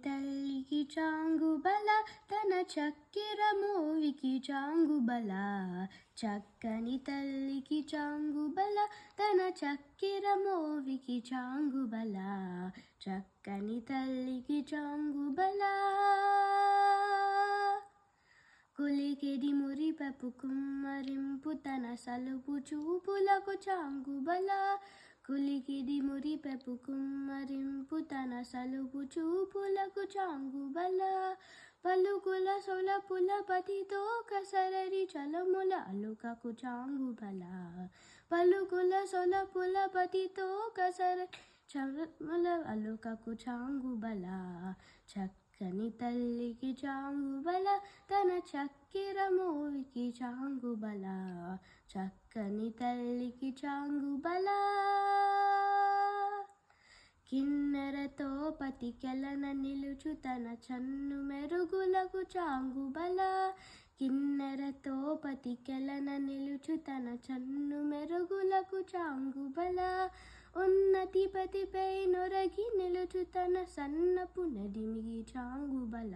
తల్లికి చాంగుబల తన చక్కెర మోవికి చాంగుబల. చక్కని తల్లికి చాంగుబల తన చక్కెర మోవికి చాంగుబల. చక్కని తల్లికి చాంగుబల. కులికెడి మురిపెపు కుమ్మరింపు తన సలుపు చూపులకు చాంగుబల. కులికిడి మురిపెపు కుమ్మరింపు తన సలుపు చూపులకు చాంగుబల. పలుకుల సొలపుల పతితో కసరరి చలముల అలుకకు చాంగుబల. పలుకుల సొలపుల పతితో కసరరి చలముల అలుకకు చాంగుబల. చక్కని తల్లికి చాంగుబల తన చక్కెర మోవికి చాంగుబల. చక్కని తల్లికి చాంగుబల. కిన్నెరతో పతికెలన నిలుచు తన చన్ను మెరుగులకు చాంగుబల. కిన్నెరతో పతికెలన నిలుచు తన చన్ను మెరుగులకు చాంగుబల. ఉన్నతి పతిపై నొరగి నిలుచు తన సన్నపు నడిమికి చాంగుబల.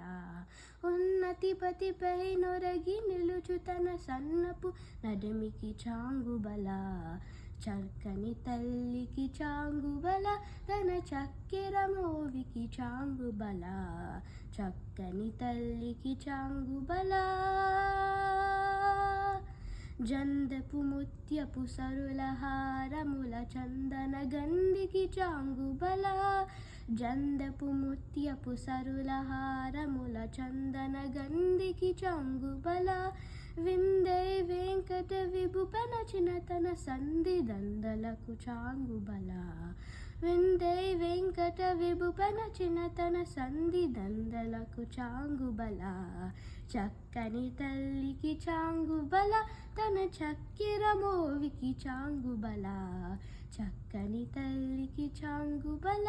ఉన్నతి పతిపై నొరగి నిలుచు తన సన్నపు నడిమికి చాంగుబల. చక్కని తల్లికి చాంగుబల తన చక్కెర మోవికి చాంగుబల. చక్కని తల్లికి చాంగుబల. జందపు ముత్యపు సరుల హారముల చందన గంధికి చాంగుబల. జందపు ముత్యపు సరుల హారముల చందన గంధికి చాంగుబల. విందై వెంకట విభుపనచిన తన సంధి దందలకు చాంగుబల. విందై వెంకట విభుపనచిన తన సంధి దందలకు చాంగుబల. చక్కని తల్లికి చాంగుబల తన చక్కెర మోవికి చాంగుబల. చక్కని తల్లికి చాంగుబల.